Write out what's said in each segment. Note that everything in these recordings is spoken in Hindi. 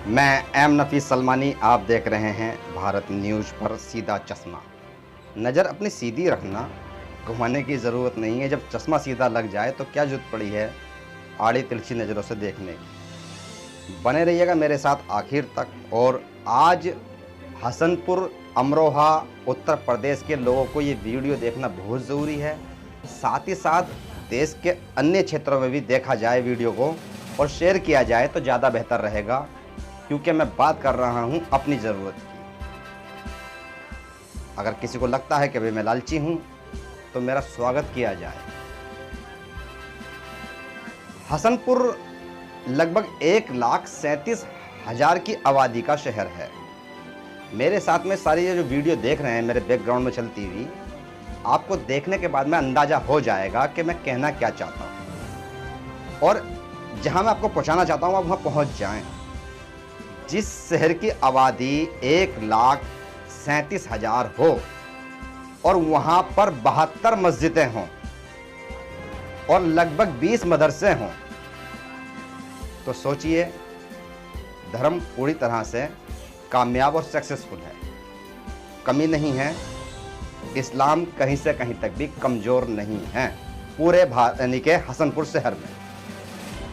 मैं एम नफीस सलमानी, आप देख रहे हैं भारत न्यूज़ पर सीधा चश्मा। नज़र अपनी सीधी रखना, घुमाने की ज़रूरत नहीं है। जब चश्मा सीधा लग जाए तो क्या जरूरत पड़ी है आड़ी तिरछी नज़रों से देखने की। बने रहिएगा मेरे साथ आखिर तक। और आज हसनपुर अमरोहा उत्तर प्रदेश के लोगों को ये वीडियो देखना बहुत ज़रूरी है। साथ ही साथ देश के अन्य क्षेत्रों में भी देखा जाए वीडियो को और शेयर किया जाए तो ज़्यादा बेहतर रहेगा, क्योंकि मैं बात कर रहा हूं अपनी ज़रूरत की। अगर किसी को लगता है कि भाई मैं लालची हूं तो मेरा स्वागत किया जाए। हसनपुर लगभग 1,37,000 की आबादी का शहर है। मेरे साथ में सारी ये जो वीडियो देख रहे हैं मेरे बैकग्राउंड में चलती हुई, आपको देखने के बाद में अंदाज़ा हो जाएगा कि मैं कहना क्या चाहता हूँ और जहाँ मैं आपको पहुँचाना चाहता हूँ आप वहाँ पहुँच जाएं। जिस शहर की आबादी 1,37,000 हो और वहाँ पर 72 मस्जिदें हों और लगभग 20 मदरसे हों, तो सोचिए धर्म पूरी तरह से कामयाब और सक्सेसफुल है। कमी नहीं है। इस्लाम कहीं से कहीं तक भी कमज़ोर नहीं है पूरे यानी कि हसनपुर शहर में।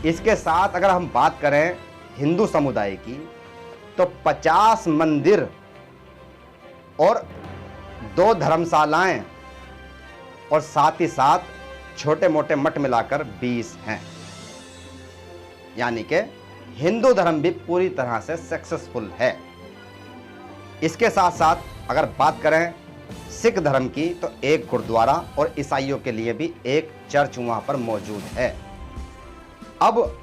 इसके साथ अगर हम बात करें हिंदू समुदाय की तो 50 मंदिर और 2 धर्मशालाएं और साथ ही साथ छोटे मोटे मठ मिलाकर 20 हैं। यानी कि हिंदू धर्म भी पूरी तरह से सक्सेसफुल है। इसके साथ साथ अगर बात करें सिख धर्म की तो एक गुरुद्वारा और ईसाइयों के लिए भी एक चर्च वहां पर मौजूद है। अब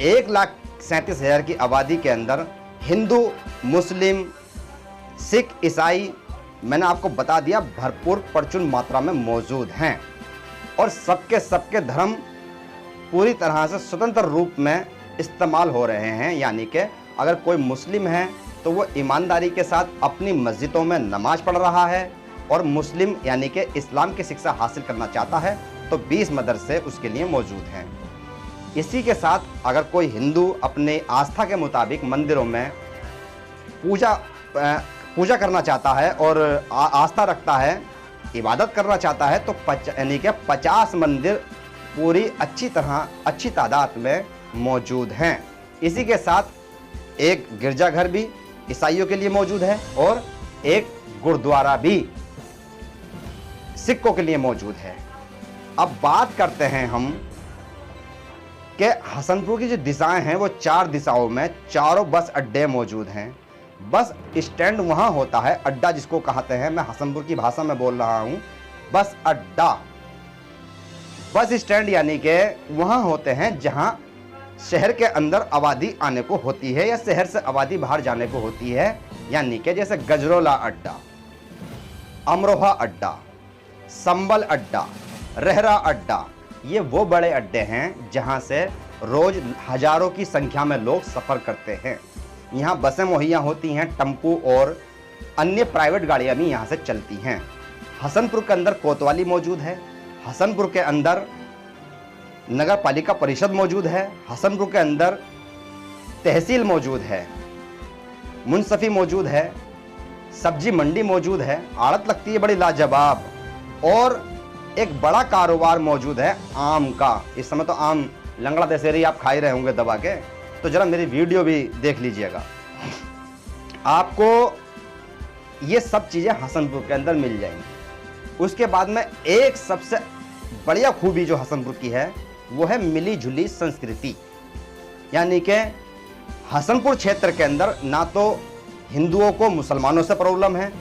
1,37,000 की आबादी के अंदर हिंदू, मुस्लिम, सिख, ईसाई मैंने आपको बता दिया भरपूर प्रचुर मात्रा में मौजूद हैं और सबके धर्म पूरी तरह से स्वतंत्र रूप में इस्तेमाल हो रहे हैं। यानी कि अगर कोई मुस्लिम है तो वो ईमानदारी के साथ अपनी मस्जिदों में नमाज पढ़ रहा है और मुस्लिम यानी कि इस्लाम की शिक्षा हासिल करना चाहता है तो 20 मदरसे उसके लिए मौजूद हैं। इसी के साथ अगर कोई हिंदू अपने आस्था के मुताबिक मंदिरों में पूजा करना चाहता है और आस्था रखता है, इबादत करना चाहता है तो यानी कि 50 मंदिर पूरी अच्छी तादाद में मौजूद हैं। इसी के साथ एक गिरजाघर भी ईसाइयों के लिए मौजूद है और एक गुरुद्वारा भी सिखों के लिए मौजूद है। अब बात करते हैं हम कि हसनपुर की जो दिशाएं हैं वो 4 दिशाओं में चारों बस अड्डे मौजूद हैं। बस स्टैंड वहां होता है, अड्डा जिसको कहते हैं, मैं हसनपुर की भाषा में बोल रहा हूं, बस अड्डा। बस स्टैंड यानी कि वहां होते हैं जहां शहर के अंदर आबादी आने को होती है या शहर से आबादी बाहर जाने को होती है। यानी कि जैसे गजरोला अड्डा, अमरोहा अड्डा, संबल अड्डा, रहरा अड्डा, ये वो बड़े अड्डे हैं जहां से रोज हजारों की संख्या में लोग सफ़र करते हैं। यहाँ बसें मुहैया होती हैं, टेम्पू और अन्य प्राइवेट गाड़ियाँ भी यहाँ से चलती हैं। हसनपुर के अंदर कोतवाली मौजूद है, हसनपुर के अंदर नगर पालिका परिषद मौजूद है, हसनपुर के अंदर तहसील मौजूद है, मुंसफी मौजूद है, सब्जी मंडी मौजूद है, आड़त लगती है बड़ी लाजवाब, और एक बड़ा कारोबार मौजूद है आम का। इस समय तो आम लंगड़ा दशहरी आप खा ही रहे होंगे दबा के, तो जरा मेरी वीडियो भी देख लीजिएगा। आपको ये सब चीज़ें हसनपुर के अंदर मिल जाएंगी। उसके बाद में एक सबसे बढ़िया खूबी जो हसनपुर की है वो है मिली जुली संस्कृति। यानी कि हसनपुर क्षेत्र के अंदर ना तो हिंदुओं को मुसलमानों से प्रॉब्लम है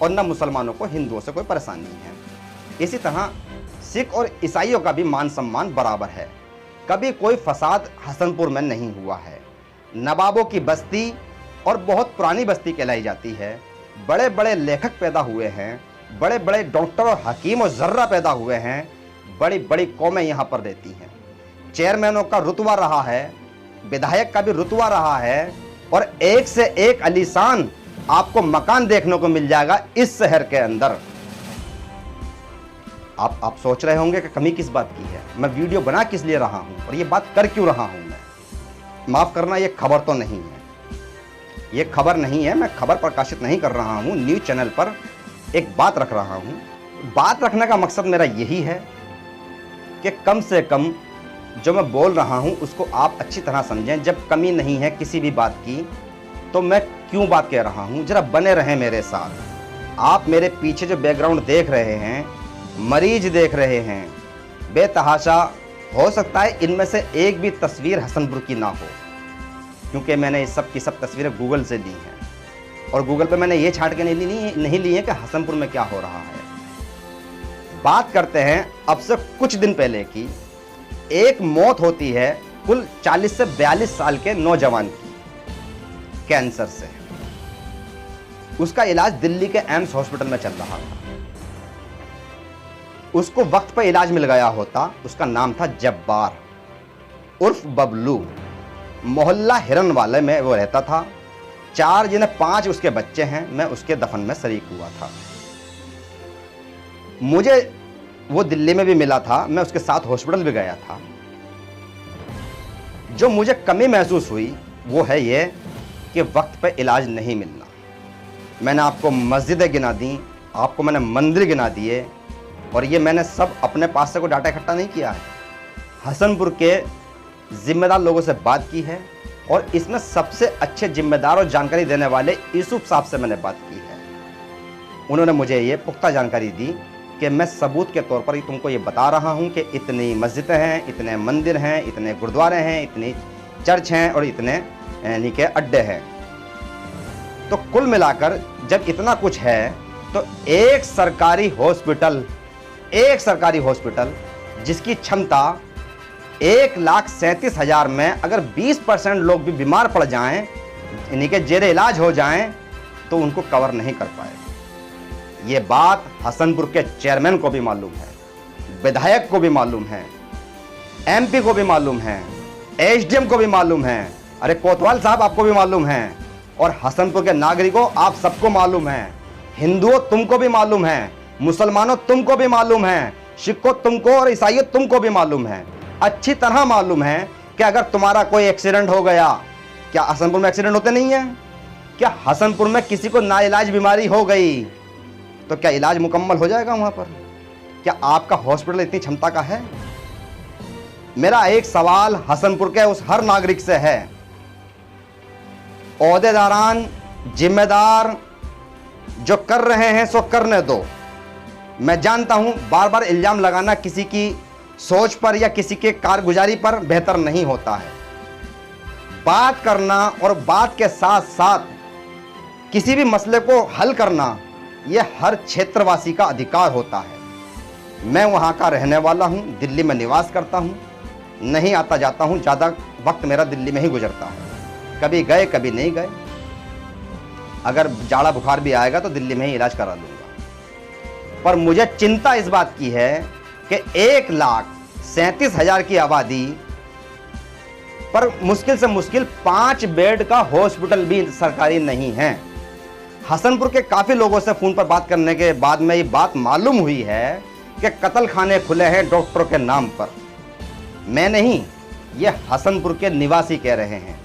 और ना मुसलमानों को हिंदुओं से कोई परेशानी है। इसी तरह सिख और ईसाइयों का भी मान सम्मान बराबर है। कभी कोई फसाद हसनपुर में नहीं हुआ है। नवाबों की बस्ती और बहुत पुरानी बस्ती कहलाई जाती है। बड़े बड़े लेखक पैदा हुए हैं, बड़े बड़े डॉक्टर और हकीम और जर्रा पैदा हुए हैं, बड़ी बड़ी कौमें यहाँ पर रहती हैं। चेयरमैनों का रुतबा रहा है, विधायक का भी रुतबा रहा है और एक से एक आलीशान आपको मकान देखने को मिल जाएगा इस शहर के अंदर। आप सोच रहे होंगे कि कमी किस बात की है, मैं वीडियो बना किस लिए रहा हूं और ये बात कर क्यों रहा हूं मैं। माफ़ करना, ये खबर तो नहीं है, ये खबर नहीं है। मैं खबर प्रकाशित नहीं कर रहा हूँ, न्यूज़ चैनल पर एक बात रख रहा हूँ। बात रखने का मकसद मेरा यही है कि कम से कम जो मैं बोल रहा हूँ उसको आप अच्छी तरह समझें। जब कमी नहीं है किसी भी बात की तो मैं क्यों बात कह रहा हूँ, ज़रा बने रहें मेरे साथ। आप मेरे पीछे जो बैकग्राउंड देख रहे हैं, मरीज देख रहे हैं, बेतहाशा हो सकता है इनमें से एक भी तस्वीर हसनपुर की ना हो, क्योंकि मैंने इस सब की सब तस्वीरें गूगल से ली हैं और गूगल पे मैंने ये छांट के नहीं ली है कि हसनपुर में क्या हो रहा है। बात करते हैं अब से कुछ दिन पहले की। एक मौत होती है कुल 40 से 42 साल के नौजवान की, कैंसर से। उसका इलाज दिल्ली के एम्स हॉस्पिटल में चल रहा था। उसको वक्त पर इलाज मिल गया होता। उसका नाम था जब्बार उर्फ बबलू। मोहल्ला हिरनवाले में वो रहता था। 4 जिन्हें 5 उसके बच्चे हैं। मैं उसके दफन में शरीक हुआ था। मुझे वो दिल्ली में भी मिला था, मैं उसके साथ हॉस्पिटल भी गया था। जो मुझे कमी महसूस हुई वो है ये कि वक्त पे इलाज नहीं मिलना। मैंने आपको मस्जिदें गिना दी, आपको मैंने मंदिर गिना दिए, और ये मैंने सब अपने पास से कोई डाटा इकट्ठा नहीं किया है। हसनपुर के जिम्मेदार लोगों से बात की है और इसमें सबसे अच्छे जिम्मेदार और जानकारी देने वाले यूसुफ साहब से मैंने बात की है। उन्होंने मुझे ये पुख्ता जानकारी दी कि मैं सबूत के तौर पर तुमको ये बता रहा हूँ कि इतनी मस्जिदें हैं, इतने मंदिर हैं, इतने गुरुद्वारे हैं, इतनी चर्च हैं और इतने यानी के अड्डे हैं। तो कुल मिलाकर जब इतना कुछ है तो एक सरकारी हॉस्पिटल जिसकी क्षमता 1,37,000 में अगर 20% लोग भी बीमार पड़ जाएं, यानी कि जेरे इलाज हो जाएं, तो उनको कवर नहीं कर पाए। ये बात हसनपुर के चेयरमैन को भी मालूम है, विधायक को भी मालूम है, एमपी को भी मालूम है, एसडीएम को भी मालूम है, अरे कोतवाल साहब आपको भी मालूम है, और हसनपुर के नागरिकों आप सबको मालूम है, हिंदुओं तुमको भी मालूम है, मुसलमानों तुमको भी मालूम है, सिखों तुमको और ईसाइयों तुमको भी मालूम है, अच्छी तरह मालूम है कि अगर तुम्हारा कोई एक्सीडेंट हो गया, क्या हसनपुर में एक्सीडेंट होते नहीं है? क्या हसनपुर में किसी को नाइलाज बीमारी हो गई तो क्या इलाज मुकम्मल हो जाएगा वहां पर? क्या आपका हॉस्पिटल इतनी क्षमता का है? मेरा एक सवाल हसनपुर के उस हर नागरिक से है, ओहदेदारान जिम्मेदार जो कर रहे हैं सो करने दो। मैं जानता हूं बार बार इल्जाम लगाना किसी की सोच पर या किसी के कारगुजारी पर बेहतर नहीं होता है। बात करना और बात के साथ साथ किसी भी मसले को हल करना यह हर क्षेत्रवासी का अधिकार होता है। मैं वहां का रहने वाला हूं, दिल्ली में निवास करता हूं, नहीं आता जाता हूं, ज़्यादा वक्त मेरा दिल्ली में ही गुजरता है। कभी गए कभी नहीं गए। अगर जाड़ा बुखार भी आएगा तो दिल्ली में ही इलाज करा लूँगा। पर मुझे चिंता इस बात की है कि 1,37,000 की आबादी पर मुश्किल से मुश्किल 5 बेड का हॉस्पिटल भी सरकारी नहीं है। हसनपुर के काफ़ी लोगों से फ़ोन पर बात करने के बाद में ये बात मालूम हुई है कि कत्ल खाने खुले हैं डॉक्टरों के नाम पर। मैं नहीं, ये हसनपुर के निवासी कह रहे हैं।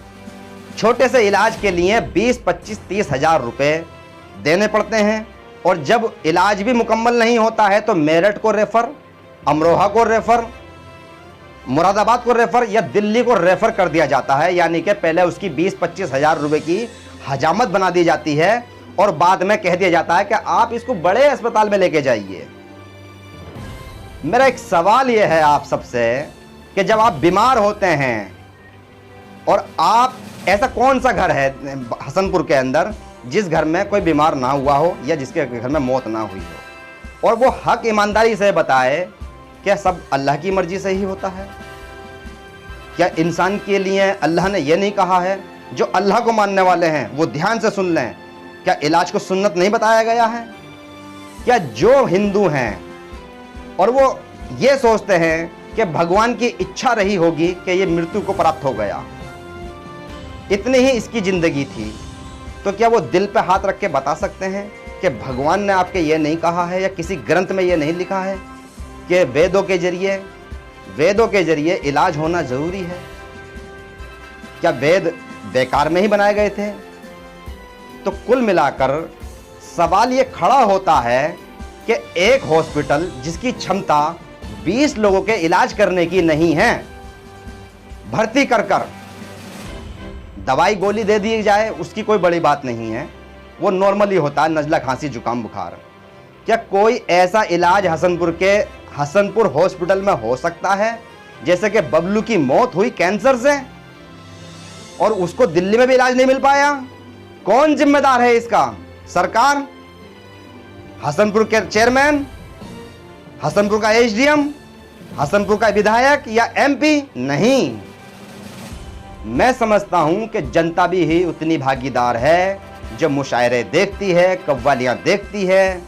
छोटे से इलाज के लिए 20, 25, 30 हज़ार रुपये देने पड़ते हैं, और जब इलाज भी मुकम्मल नहीं होता है तो मेरठ को रेफ़र, अमरोहा को रेफ़र, मुरादाबाद को रेफ़र या दिल्ली को रेफ़र कर दिया जाता है। यानी कि पहले उसकी 20-25 हज़ार रुपये की हजामत बना दी जाती है और बाद में कह दिया जाता है कि आप इसको बड़े अस्पताल में लेके जाइए। मेरा एक सवाल यह है आप सबसे कि जब आप बीमार होते हैं, और आप ऐसा कौन सा घर है हसनपुर के अंदर जिस घर में कोई बीमार ना हुआ हो या जिसके घर में मौत ना हुई हो, और वो हक ईमानदारी से बताए क्या सब अल्लाह की मर्जी से ही होता है? क्या इंसान के लिए अल्लाह ने यह नहीं कहा है? जो अल्लाह को मानने वाले हैं वो ध्यान से सुन लें, क्या इलाज को सुन्नत नहीं बताया गया है? क्या जो हिंदू हैं और वो ये सोचते हैं कि भगवान की इच्छा रही होगी कि ये मृत्यु को प्राप्त हो गया, इतनी ही इसकी जिंदगी थी, तो क्या वो दिल पे हाथ रख के बता सकते हैं कि भगवान ने आपके ये नहीं कहा है या किसी ग्रंथ में ये नहीं लिखा है कि वेदों के जरिए इलाज होना ज़रूरी है? क्या वेद बेकार में ही बनाए गए थे? तो कुल मिलाकर सवाल ये खड़ा होता है कि एक हॉस्पिटल जिसकी क्षमता 20 लोगों के इलाज करने की नहीं है, भर्ती कर दवाई गोली दे दी जाए, उसकी कोई बड़ी बात नहीं है, वो नॉर्मली होता है, नज़ला, खांसी, जुकाम, बुखार। क्या कोई ऐसा इलाज हसनपुर हॉस्पिटल में हो सकता है जैसे कि बबलू की मौत हुई कैंसर से और उसको दिल्ली में भी इलाज नहीं मिल पाया? कौन जिम्मेदार है इसका? सरकार, हसनपुर के चेयरमैन, हसनपुर का एसडीएम, हसनपुर का विधायक या एमपी? नहीं। मैं समझता हूं कि जनता भी ही उतनी भागीदार है जो मुशायरे देखती है, कव्वालियां देखती है,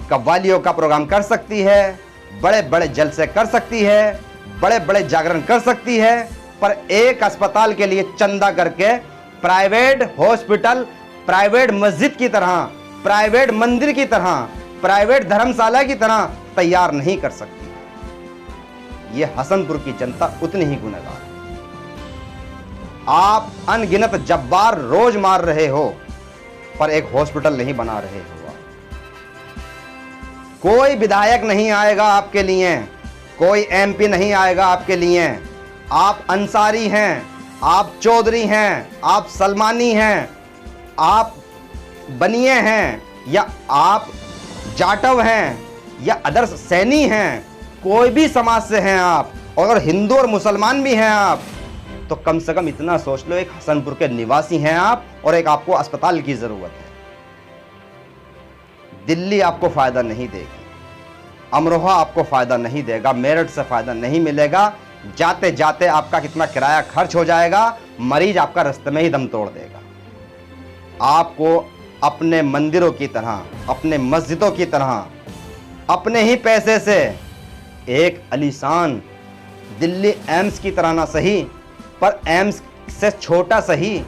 कव्वालियों का प्रोग्राम कर सकती है, बड़े बड़े जलसे कर सकती है, बड़े बड़े जागरण कर सकती है, पर एक अस्पताल के लिए चंदा करके प्राइवेट हॉस्पिटल, प्राइवेट मस्जिद की तरह, प्राइवेट मंदिर की तरह, प्राइवेट धर्मशाला की तरह तैयार नहीं कर सकती। यह हसनपुर की जनता उतनी ही गुनहगार है। आप अनगिनत जब्बार रोज मार रहे हो पर एक हॉस्पिटल नहीं बना रहे हो। कोई विधायक नहीं आएगा आपके लिए, कोई एमपी नहीं आएगा आपके लिए। आप अंसारी हैं, आप चौधरी हैं, आप सलमानी हैं, आप बनिए हैं, या आप जाटव हैं, या अदर्स सैनी हैं, कोई भी समाज से हैं आप, और अगर हिंदू और मुसलमान भी हैं आप, तो कम से कम इतना सोच लो, एक हसनपुर के निवासी हैं आप और एक आपको अस्पताल की जरूरत है। दिल्ली आपको फायदा नहीं देगी, अमरोहा आपको फायदा नहीं देगा, मेरठ से फायदा नहीं मिलेगा। जाते जाते आपका कितना किराया खर्च हो जाएगा, मरीज आपका रास्ते में ही दम तोड़ देगा। आपको अपने मंदिरों की तरह, अपने मस्जिदों की तरह, अपने ही पैसे से एक आलीशान दिल्ली एम्स की तरह ना सही, पर एम्स से छोटा सही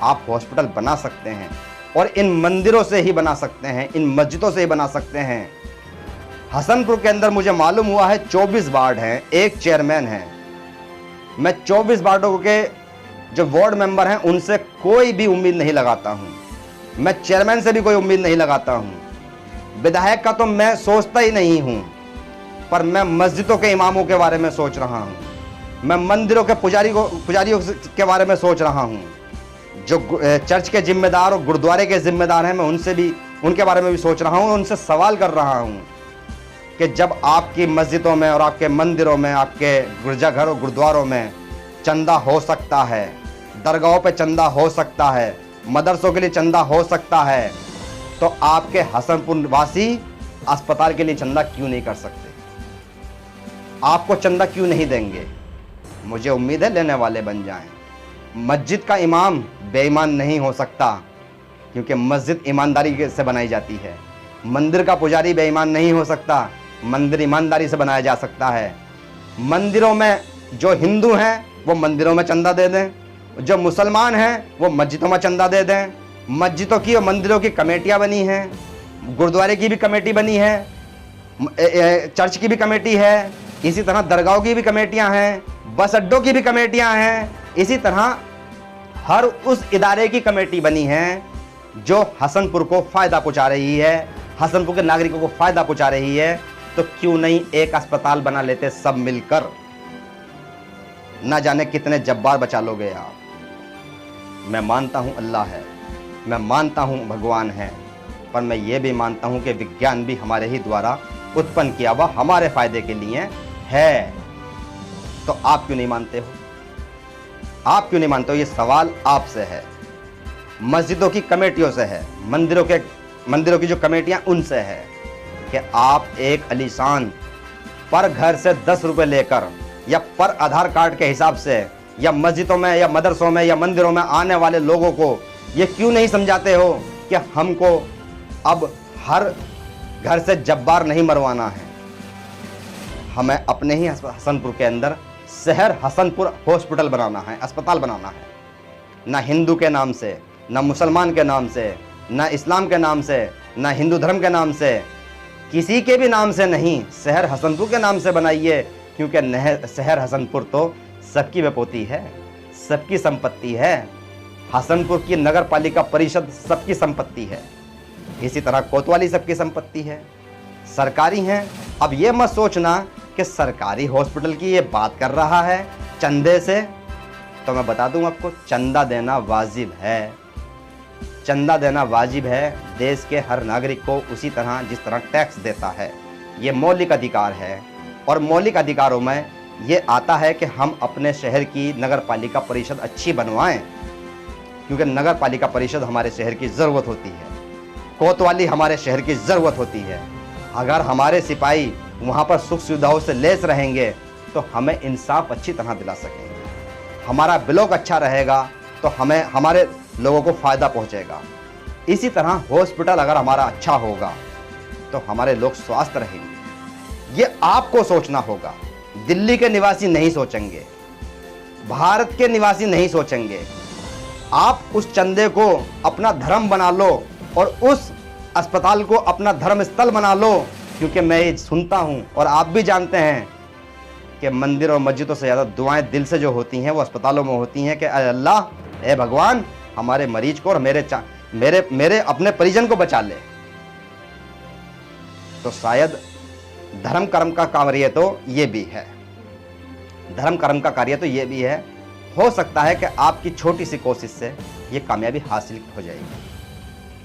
आप हॉस्पिटल बना सकते हैं, और इन मंदिरों से ही बना सकते हैं, इन मस्जिदों से ही बना सकते हैं। हसनपुर के अंदर मुझे मालूम हुआ है 24 वार्ड हैं, एक चेयरमैन है। मैं 24 वार्डों के जो वार्ड मेंबर हैं उनसे कोई भी उम्मीद नहीं लगाता हूं। मैं चेयरमैन से भी कोई उम्मीद नहीं लगाता हूं। विधायक का तो मैं सोचता ही नहीं हूं, पर मैं मस्जिदों के इमामों के बारे में सोच रहा हूं। मैं मंदिरों के पुजारियों के बारे में सोच रहा हूं। जो चर्च के जिम्मेदार और गुरुद्वारे के जिम्मेदार हैं, मैं उनसे भी, उनके बारे में भी सोच रहा हूं, उनसे सवाल कर रहा हूं कि जब आपकी मस्जिदों में और आपके मंदिरों में, आपके गिरजाघर और गुरुद्वारों में चंदा हो सकता है, दरगाहों पे चंदा हो सकता है, मदरसों के लिए चंदा हो सकता है, तो आपके हसनपुर वासी अस्पताल के लिए चंदा क्यों नहीं कर सकते? आपको चंदा क्यों नहीं देंगे? मुझे उम्मीद है लेने वाले बन जाएं। मस्जिद का इमाम बेईमान नहीं हो सकता, क्योंकि मस्जिद ईमानदारी से बनाई जाती है। मंदिर का पुजारी बेईमान नहीं हो सकता, मंदिर ईमानदारी से बनाया जा सकता है। मंदिरों में जो हिंदू हैं वो मंदिरों में चंदा दे दें, जो मुसलमान हैं वो मस्जिदों में चंदा दे दें। मस्जिदों की और मंदिरों की कमेटियां बनी हैं, गुरुद्वारे की भी कमेटी बनी है, चर्च की भी कमेटी है, इसी तरह दरगाहों की भी कमेटियां हैं, बस अड्डों की भी कमेटियां हैं, इसी तरह हर उस इदारे की कमेटी बनी है जो हसनपुर को फ़ायदा पहुंचा रही है, हसनपुर के नागरिकों को फ़ायदा पहुंचा रही है। तो क्यों नहीं एक अस्पताल बना लेते सब मिलकर? ना जाने कितने जब्बार बचा लोगे आप। मैं मानता हूं अल्लाह है, मैं मानता हूं भगवान है, पर मैं ये भी मानता हूं कि विज्ञान भी हमारे ही द्वारा उत्पन्न किया हुआ हमारे फायदे के लिए है। तो आप क्यों नहीं मानते हो? आप क्यों नहीं मानते हो? ये सवाल आपसे है, मस्जिदों की कमेटियों से है, मंदिरों की जो कमेटियां उनसे है कि आप एक आलीशान पर घर से 10 रुपए लेकर या पर आधार कार्ड के हिसाब से या मस्जिदों में या मदरसों में या मंदिरों में आने वाले लोगों को ये क्यों नहीं समझाते हो कि हमको अब हर घर से जब्बार नहीं मरवाना है, हमें अपने ही हसनपुर के अंदर शहर हसनपुर हॉस्पिटल बनाना है, अस्पताल बनाना है। ना हिंदू के नाम से, ना मुसलमान के नाम से, ना इस्लाम के नाम से, ना हिंदू धर्म के नाम से, किसी के भी नाम से नहीं, शहर हसनपुर के नाम से बनाइए, क्योंकि शहर हसनपुर तो सबकी बपोती है, सबकी संपत्ति है। हसनपुर की नगर पालिका परिषद सबकी संपत्ति है। इसी तरह कोतवाली सबकी संपत्ति है, सरकारी हैं। अब ये मत सोचना कि सरकारी हॉस्पिटल की ये बात कर रहा है चंदे से, तो मैं बता दूं आपको, चंदा देना वाजिब है। चंदा देना वाजिब है देश के हर नागरिक को, उसी तरह जिस तरह टैक्स देता है। ये मौलिक अधिकार है और मौलिक अधिकारों में ये आता है कि हम अपने शहर की नगर पालिका परिषद अच्छी बनवाएं, क्योंकि नगर पालिका परिषद हमारे शहर की ज़रूरत होती है, कोतवाली हमारे शहर की ज़रूरत होती है। अगर हमारे सिपाही वहाँ पर सुख सुविधाओं से लैस रहेंगे तो हमें इंसाफ अच्छी तरह दिला सकेंगे। हमारा ब्लॉक अच्छा रहेगा तो हमें हमारे लोगों को फ़ायदा पहुँचेगा। इसी तरह हॉस्पिटल अगर हमारा अच्छा होगा तो हमारे लोग स्वस्थ रहेंगे। ये आपको सोचना होगा। दिल्ली के निवासी नहीं सोचेंगे, भारत के निवासी नहीं सोचेंगे। आप उस चंदे को अपना धर्म बना लो और उस अस्पताल को अपना धर्म स्थल बना लो, क्योंकि मैं ये सुनता हूँ और आप भी जानते हैं कि मंदिर और मस्जिदों से ज़्यादा दुआएं दिल से जो होती हैं वो अस्पतालों में होती हैं कि अल्लाह, ए भगवान, हमारे मरीज को और मेरे अपने परिजन को बचा ले। तो शायद धर्म कर्म का कार्य तो ये भी है, धर्म कर्म का कार्य तो ये भी है। हो सकता है कि आपकी छोटी सी कोशिश से ये कामयाबी हासिल हो जाएगी।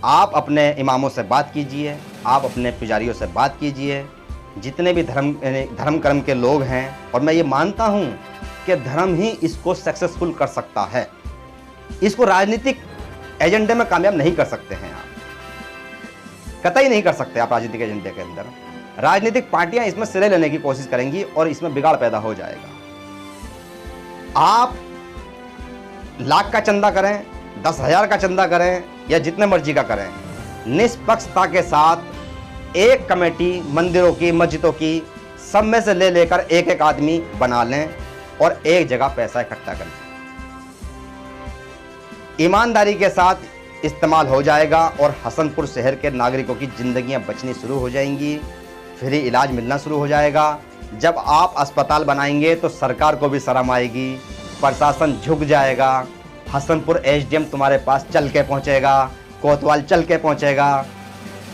आप अपने इमामों से बात कीजिए, आप अपने पुजारियों से बात कीजिए, जितने भी धर्म कर्म के लोग हैं। और मैं ये मानता हूँ कि धर्म ही इसको सक्सेसफुल कर सकता है। इसको राजनीतिक एजेंडे में कामयाब नहीं कर सकते हैं आप, कतई नहीं कर सकते आप। राजनीतिक एजेंडे के अंदर राजनीतिक पार्टियां इसमें सिरे लेने की कोशिश करेंगी और इसमें बिगाड़ पैदा हो जाएगा। आप लाख का चंदा करें, 10,000 का चंदा करें या जितने मर्जी का करें, निष्पक्षता के साथ एक कमेटी मंदिरों की, मस्जिदों की, सब में से ले लेकर एक एक आदमी बना लें और एक जगह पैसा इकट्ठा कर लें। ईमानदारी के साथ इस्तेमाल हो जाएगा और हसनपुर शहर के नागरिकों की जिंदगियां बचनी शुरू हो जाएंगी, फ्री इलाज मिलना शुरू हो जाएगा। जब आप अस्पताल बनाएंगे तो सरकार को भी शर्म आएगी, प्रशासन झुक जाएगा, हसनपुर एसडीएम तुम्हारे पास चल के पहुंचेगा, कोतवाल चल के पहुंचेगा,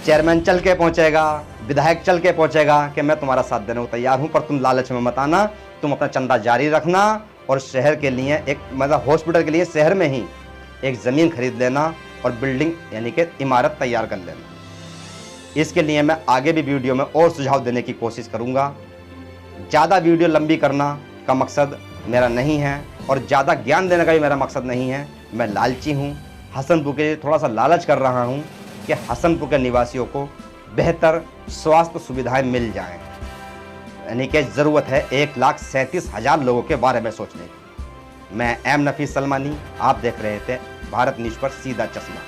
चेयरमैन चल के पहुंचेगा, विधायक चल के पहुंचेगा कि मैं तुम्हारा साथ देने को तैयार हूं, पर तुम लालच में मत आना, तुम अपना चंदा जारी रखना और शहर के लिए एक, मतलब हॉस्पिटल के लिए शहर में ही एक ज़मीन खरीद लेना और बिल्डिंग यानी कि इमारत तैयार कर लेना। इसके लिए मैं आगे भी वीडियो में और सुझाव देने की कोशिश करूंगा। ज़्यादा वीडियो लंबी करना का मकसद मेरा नहीं है और ज़्यादा ज्ञान देने का भी मेरा मकसद नहीं है। मैं लालची हूँ, हसनपुर के लिए थोड़ा सा लालच कर रहा हूँ कि हसनपुर के निवासियों को बेहतर स्वास्थ्य सुविधाएं मिल जाएं। यानी कि ज़रूरत है 1,37,000 लोगों के बारे में सोचने की। मैं एम नफीस सलमानी, आप देख रहे थे भारत न्यूज़ पर सीधा चश्मा।